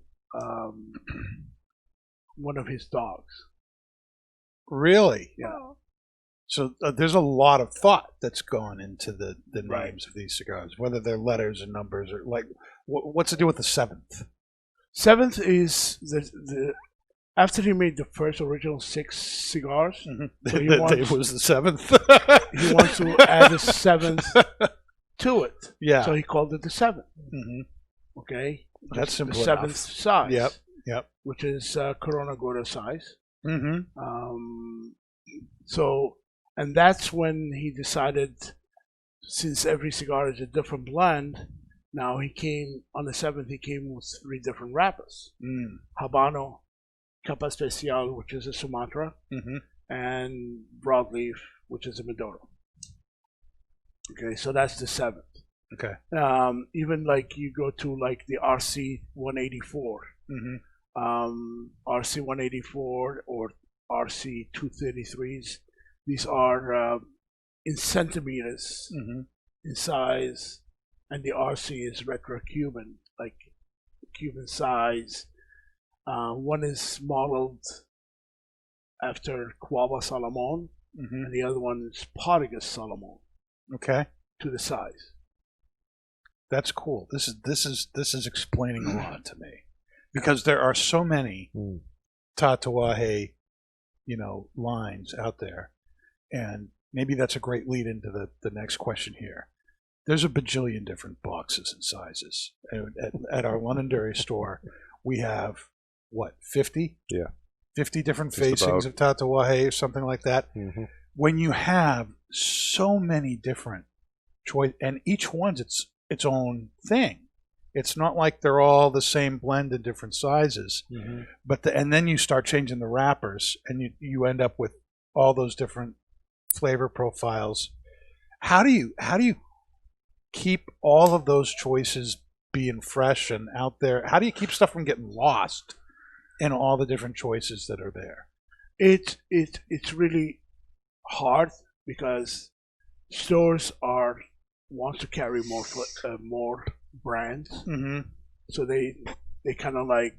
one of his dogs. Really? Yeah. So there's a lot of thought that's gone into the names Right. of these cigars, whether they're letters or numbers or like what's to do with the 7th? 7th is the after he made the first original 6 cigars, So he That wants- day was the 7th. he wants to add the 7th to it. Yeah. So he called it the 7th. Mhm. Okay. That's the simple 7th enough. size. Yep. Which is Corona Gorda size. Mm-hmm. So, and that's when he decided, since every cigar is a different blend, now he came on the 7th. He came with 3 different wrappers: Habano, Capa Especial, which is a Sumatra, Mm-hmm. and Broadleaf, which is a Maduro. Okay, so that's the 7th. Okay. Even like you go to like the RC 184, RC 184 or RC 233s. These are in centimeters in size, and the RC is retro Cuban, like Cuban size. One is modeled after Cuava Salomon, and the other one is Portuguese Salomon. Okay. To the size. That's cool. This is explaining a lot to me, because there are so many Tatuaje, lines out there, and maybe that's a great lead into the next question here. There's a bajillion different boxes and sizes at our Londonderry store. We have 50? Yeah. 50 different Just facings about. of Tatuaje or something like that. Mm-hmm. When you have so many different choice, and each one's its own thing. It's not like they're all the same blend in different sizes. But and then you start changing the wrappers, and you end up with all those different flavor profiles. How do you keep all of those choices being fresh and out there? How do you keep stuff from getting lost in all the different choices that are there? It's really hard because stores want to carry more brands, so they kind of like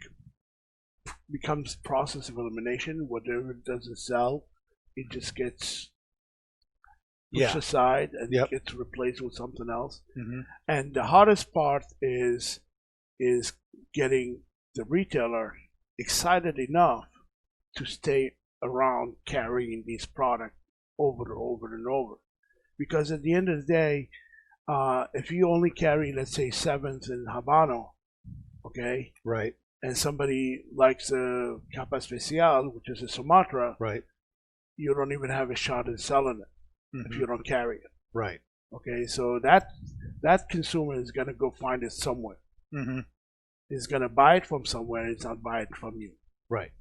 becomes process of elimination. Whatever doesn't sell, it just gets pushed aside and gets replaced with something else. And the hardest part is getting the retailer excited enough to stay around carrying these products over and over and over. Because at the end of the day, if you only carry, let's say, 7th in Habano, okay, right, and somebody likes a Capa Especial, which is a Sumatra, right, you don't even have a shot at selling it if you don't carry it. Right. Okay, so that consumer is gonna go find it somewhere. He's gonna buy it from somewhere. He's not buying it from you. Right.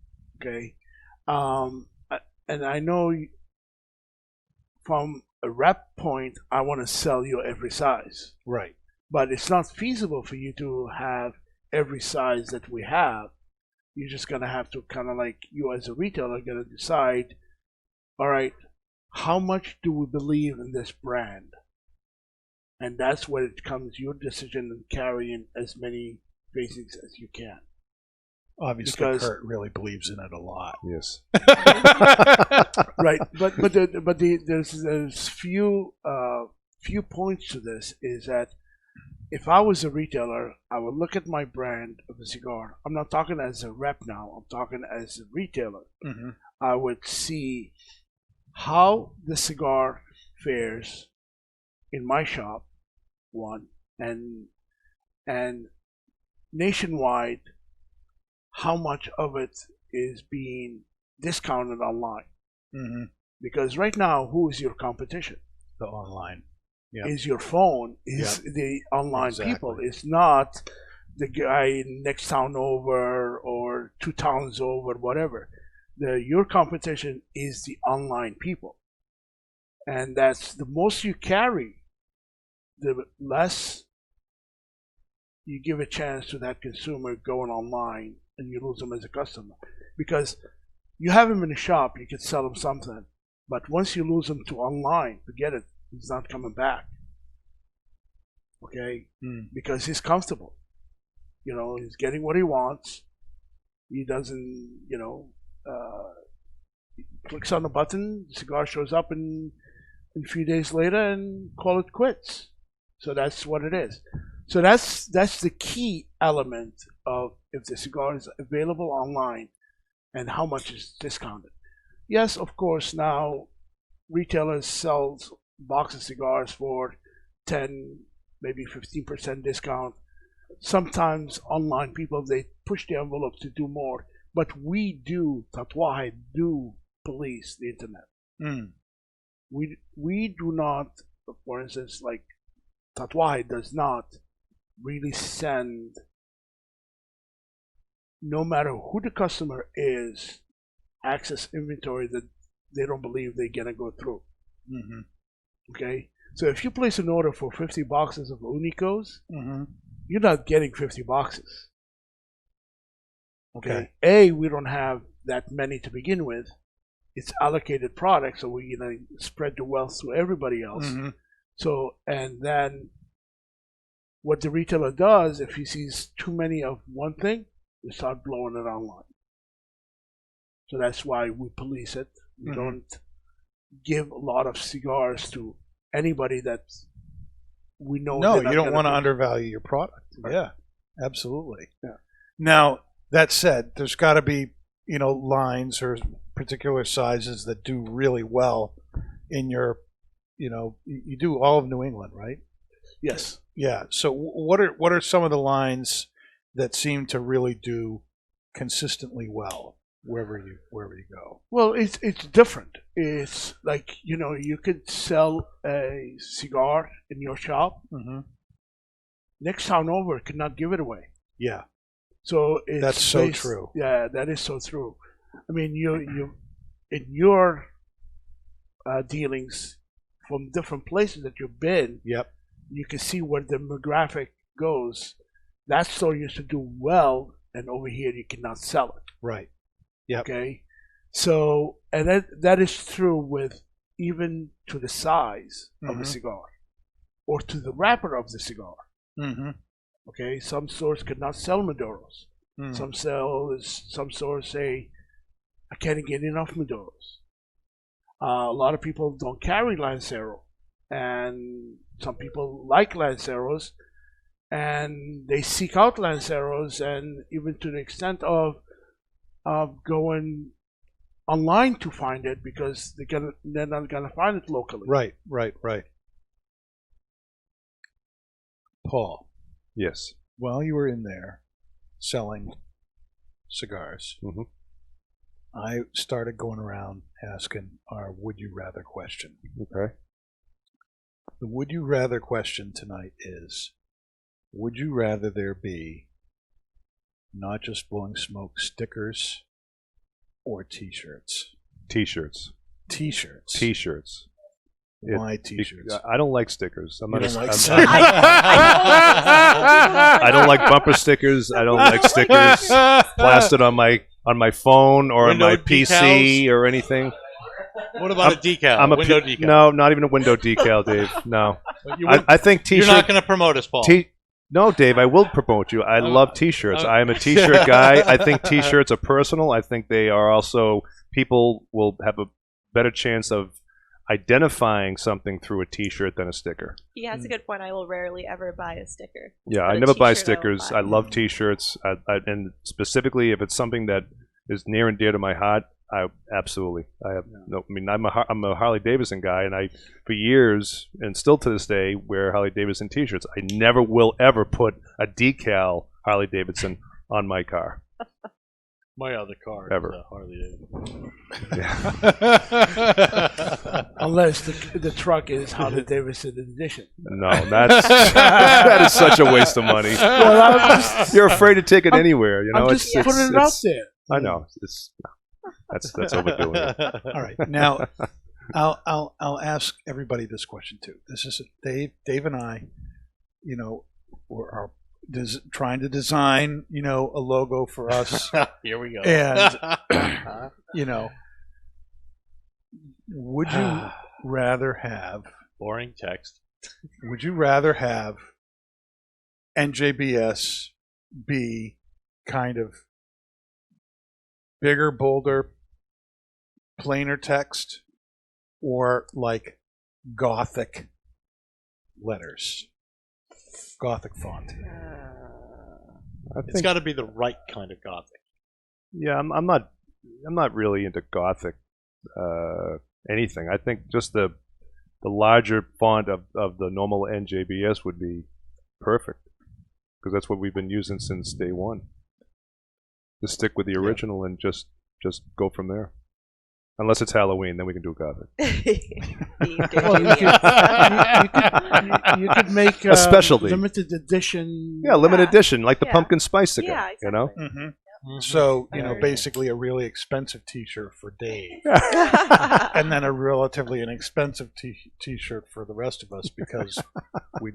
Okay, and I know from a rep point, I want to sell you every size. Right. But it's not feasible for you to have every size that we have. You're just gonna have to kind of like, you as a retailer gonna decide, all right, how much do we believe in this brand? And that's where it comes your decision in carrying as many facings as you can. Obviously, Because- Kurt really believes in it a lot. Yes. Right, but there's few points to this. Is that if I was a retailer, I would look at my brand of a cigar. I'm not talking as a rep now. I'm talking as a retailer. I would see how the cigar fares in my shop, one, and nationwide, how much of it is being discounted online. Because right now, who is your competition? The online. Yeah. Is your phone, is the online people. It's not the guy next town over or 2 towns over, whatever. Your competition is the online people. And that's the most you carry, the less you give a chance to that consumer going online, and you lose them as a customer. Because you have him in a shop, you can sell him something, but once you lose him to online, forget it, he's not coming back. Okay? Because he's comfortable. He's getting what he wants. He doesn't, he clicks on the button, the cigar shows up in a few days later, and call it quits. So that's what it is. So that's the key element of if the cigar is available online and how much is discounted. Yes, of course, now retailers sell box of cigars for 10, maybe 15% discount. Sometimes online people, they push the envelope to do more, but Tatuaje do police the internet. We do not, for instance, like Tatuaje does not really send no matter who the customer is, access inventory that they don't believe they're gonna go through. Mm-hmm. Okay, so if you place an order for 50 boxes of Unicos, Mm-hmm. you're not getting 50 boxes. Okay. We don't have that many to begin with. It's allocated product, so we're gonna spread the wealth to everybody else. Mm-hmm. So, and then what the retailer does, if he sees too many of one thing, they start blowing it online. So that's why we police it. We Mm-hmm. don't give a lot of cigars to anybody that we know. No, they're not you don't gonna want to pay. undervalue your product. Right. Yeah, absolutely. Yeah. Now, that said, there's got to be, lines or particular sizes that do really well in your, you do all of New England, right? Yes. Yeah. So what are some of the lines that seem to really do consistently well wherever you go? Well, it's different. It's like, you could sell a cigar in your shop. Mm-hmm. Next town over could not give it away. Yeah. So it's That's so true. Yeah, that is so true. I mean, you in your dealings from different places that you've been, Yep. you can see where the demographic goes. That store used to do well, and over here you cannot sell it. Right. Yep. Okay, so and that is true with even to the size of Mhm. the cigar, or to the wrapper of the cigar. Mm-hmm. Okay, some stores could not sell Maduros. Mm. Some stores say, I can't get enough Maduros. A lot of people don't carry Lancero, and some people like Lanceros, and they seek out Lanceros, and even to the extent of going online to find it because they're not gonna find it locally. Right. Paul, Yes. while you were in there selling cigars, Mm-hmm. I started going around asking our would you rather question. Okay. The would you rather question tonight is, would you rather there be not just blowing smoke stickers or t-shirts? T-shirts. T-shirts. T-shirts. Why t-shirts? I don't like stickers. I'm You not. don't like I'm- stickers? I don't like bumper stickers. I don't like stickers plastered on my phone or on Window my PC decals? or anything. What about a decal? I'm a window pe- decal. No, not even a window decal, Dave. No. You I wouldn't- think you're t-shirt. not going to promote us, Paul. No, Dave, I will promote you. I love T-shirts. I am a T-shirt guy. I think T-shirts are personal. I think they are also, people will have a better chance of identifying something through a T-shirt than a sticker. He has a good point. I will rarely ever buy a sticker. Yeah, But I a never buy t-shirt I will stickers. buy. I love T-shirts, and specifically if it's something that is near and dear to my heart, I absolutely. I have no. I mean, I'm a Harley Davidson guy, and I for years and still to this day wear Harley Davidson T-shirts. I never will ever put a decal Harley Davidson on my car. My other car Ever. is a Harley Davidson. Unless the truck is Harley Davidson edition. No, that's that is such a waste of money. Well, I'm just, You're afraid to take it anywhere. You know, I'm just putting it out there. I know. That's overdoing it. All right. Now, I'll ask everybody this question too. This is Dave and I, are trying to design, a logo for us, Here we go. and would you rather have? Boring text. Would you rather have NJBS be kind of bigger, bolder, plainer text, or like Gothic letters, Gothic font? I It's think, got to be the right kind of gothic. yeah, I'm not really into Gothic anything. I think just the larger font of the normal NJBS would be perfect because that's what we've been using since day one. Just stick with the original and just go from there. Unless it's Halloween, then we can do Gothic. Well, you could make A specialty. limited edition. Yeah, limited Yeah. edition, like the Yeah. Pumpkin Spice cigar. Yeah, exactly. You know, Mm-hmm. So, I heard. basically a really expensive T-shirt for Dave, and then a relatively inexpensive T-shirt for the rest of us because we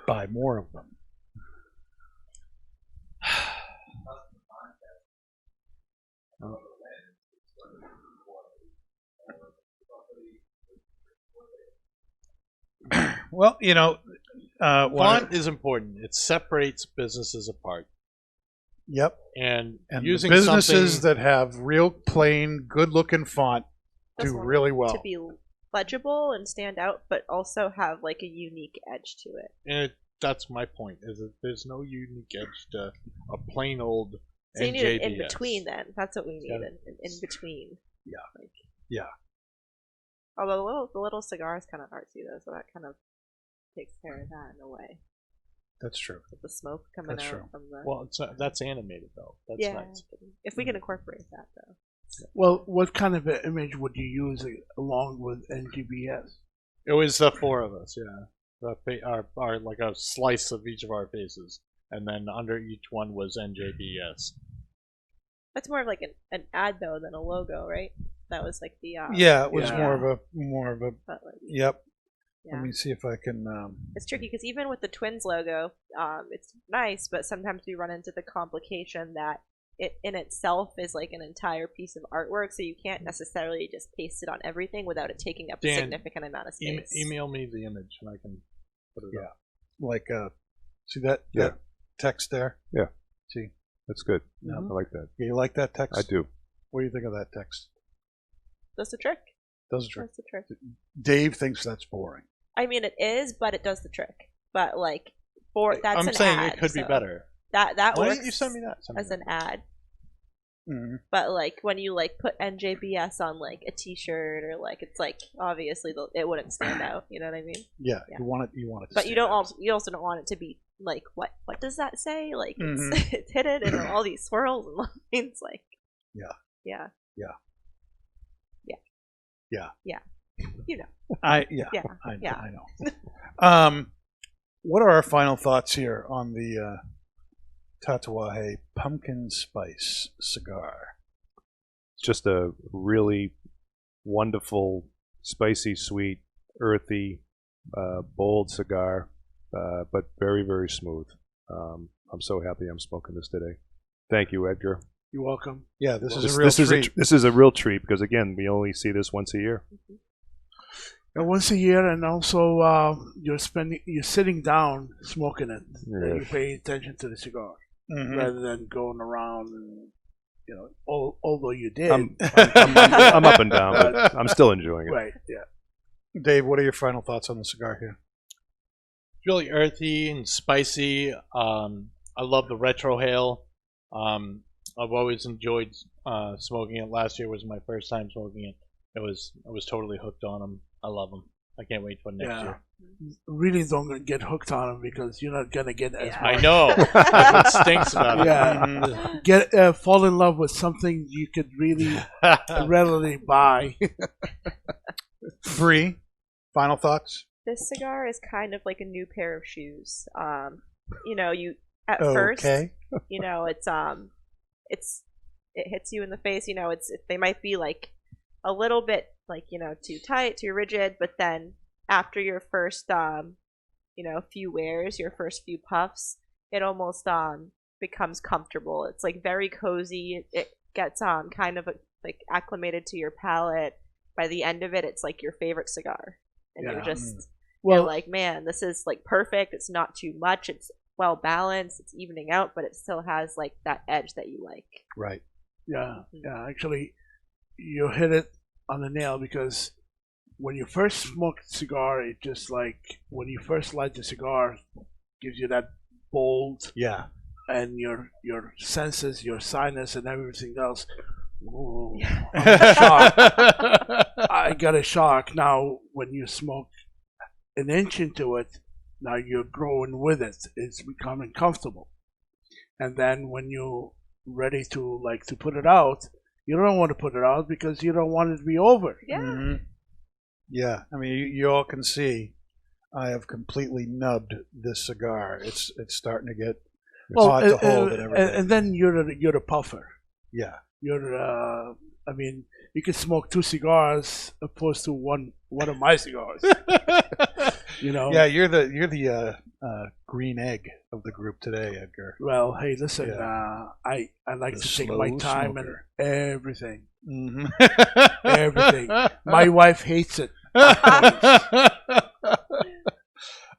buy more of them. Well, Font is important. It separates businesses apart. Yep. And And using the businesses something, that have real plain, good-looking font Just do want really well. to be legible and stand out, but also have like a unique edge to it. and that's my point. Is that there's no unique edge to a plain old So you need an NJBS. in between. Then that's what we need, Yeah. an in between. Yeah. Like, Yeah. Although the little cigar is kind of artsy though, so that kind of takes care of that in a way. That's true. With the smoke coming That's out true. from the Well, that's animated though. That's yeah. nice. If we can incorporate that though. Well, what kind of an image would you use along with NGBS? It was the four of us, yeah. Our like a slice of each of our faces, and then under each one was NJBS. That's more of like an ad though than a logo, right? That was like the Yeah, it was Yeah. more of a. But like, Yep. yeah. Let me see if I can. It's tricky because even with the Twins logo, it's nice, but sometimes we run into the complication that it in itself is like an entire piece of artwork, so you can't necessarily just paste it on everything without it taking up a Dan, significant amount of space. Email me the image, and I can put it up. Like, see that Yeah. that text there? Yeah. See, That's good. Yeah. I like that. you like that text? I do. What do you think of that text? Does the trick. Does it trick? Does the trick. Dave thinks that's boring. I mean, it is, but it does the trick. But like, that's I'm an saying ad, it could be so better. That Why works didn't you send me that? Send me as that. an ad. Mm-hmm. But like when you like put NJBS on like a T-shirt or like it's like obviously it wouldn't stand out. You know what I mean? Yeah, Yeah. you want it. You want it. To But you stand don't. out. You also don't want it to be like what? What does that say? Like it's Mhm. it's hidden and all these swirls and lines. Like Yeah. yeah, Yeah. yeah, Yeah. yeah. You know. Yeah. Yeah. I know. What are our final thoughts here on the Tatuaje Pumpkin Spice cigar? Just a really wonderful, spicy, sweet, earthy, bold cigar, but very, very smooth. I'm so happy I'm smoking this today. Thank you, Edgar. You're welcome. Yeah, this is a real treat. This is a real treat because again, we only see this once a year. And once a year, and also you're sitting down smoking it. Yeah. You pay attention to the cigar Mhm. rather than going around and although you did. I'm up and down, but I'm still enjoying it. Right. Yeah. Dave, what are your final thoughts on the cigar here? It's really earthy and spicy. I love the retro hail. I've always enjoyed smoking it. Last year was my first time smoking it. I was totally hooked on them. I love them. I can't wait for next year. Really don't get hooked on them because you're not gonna get as Yeah. I much. know. That's what stinks about it. Yeah. Get fall in love with something you could really readily buy. Bree, final thoughts? This cigar is kind of like a new pair of shoes. You at first, Okay. it hits you in the face. They might be like a little bit like too tight, too rigid, but then after your first few wears, your first few puffs, it almost becomes comfortable. It's like very cozy. It gets kind of like acclimated to your palate. By the end of it, it's like your favorite cigar, and Yeah. you're just Well, you're like, man, this is like perfect. It's not too much. It's well balanced. It's evening out, but it still has like that edge that you like. Right. yeah. Actually, you hit it on the nail because when you first smoke a cigar, it just like when you first light the cigar, gives you that bold Yeah. and your senses, your sinus, and everything else. Ooh, Yeah. I'm shocked. I got a shock. Now, when you smoke an inch into it, now you're growing with it. It's becoming comfortable. And then when you're ready to put it out, you don't want to put it out because you don't want it to be over. Yeah. Mhm. Yeah. I mean, you all can see I have completely nubbed this cigar. It's starting to get hot to hold and everything. and then you're a puffer. Yeah. You're I mean, you can smoke 2 cigars opposed to one of my cigars. You know. Yeah, you're the green egg of the group today, Edgar. Well, hey, listen. Yeah. I like The to take slow my time smoker. and everything. Mm-hmm. Everything. My wife hates it.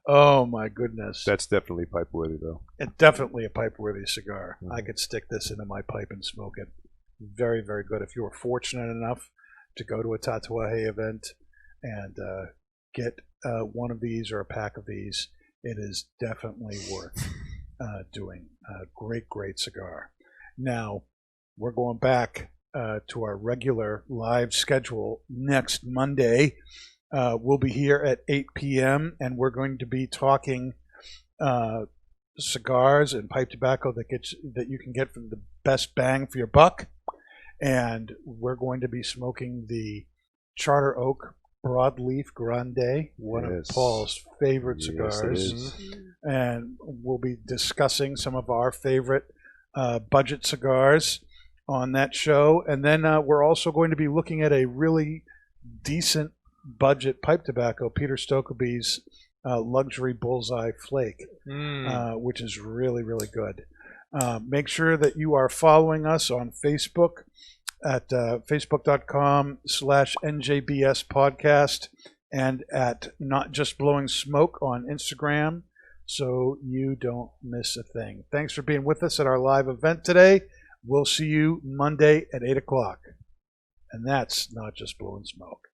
Oh my goodness! That's definitely pipe worthy, though. It's definitely a pipe-worthy cigar. Mhm. I could stick this into my pipe and smoke it. Very, very good. If you were fortunate enough to go to a Tatuaje event and get one of these or a pack of these, it is definitely worth doing. Great, great cigar. Now, we're going back to our regular live schedule next Monday. We'll be here at 8 p.m. and we're going to be talking cigars and pipe tobacco that you can get for the best bang for your buck. And we're going to be smoking the Charter Oak Broadleaf Grande, one of Paul's favorite Yes, cigars. it is. And we'll be discussing some of our favorite budget cigars on that show. And then we're also going to be looking at a really decent budget pipe tobacco, Peter Stokkebye's Luxury Bullseye Flake, which is really, really good. Make sure that you are following us on Facebook at facebook.com/NJBS podcast and at Not Just Blowing Smoke on Instagram so you don't miss a thing. Thanks for being with us at our live event today. We'll see you Monday at 8 o'clock. And that's Not Just Blowing Smoke.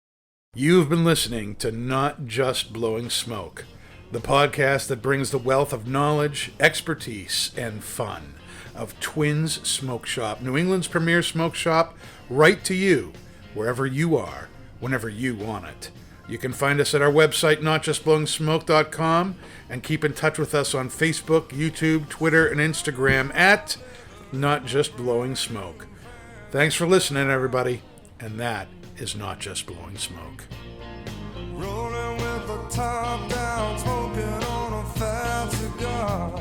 You've been listening to Not Just Blowing Smoke, the podcast that brings the wealth of knowledge, expertise, and fun of Twins Smoke Shop, New England's premier smoke shop, right to you, wherever you are, whenever you want it. You can find us at our website, notjustblowingsmoke.com, and keep in touch with us on Facebook, YouTube, Twitter, and Instagram at Not Just Blowing Smoke. Thanks for listening, everybody, and that is Not Just Blowing Smoke. Rolling with the top down, smoking on a fat cigar.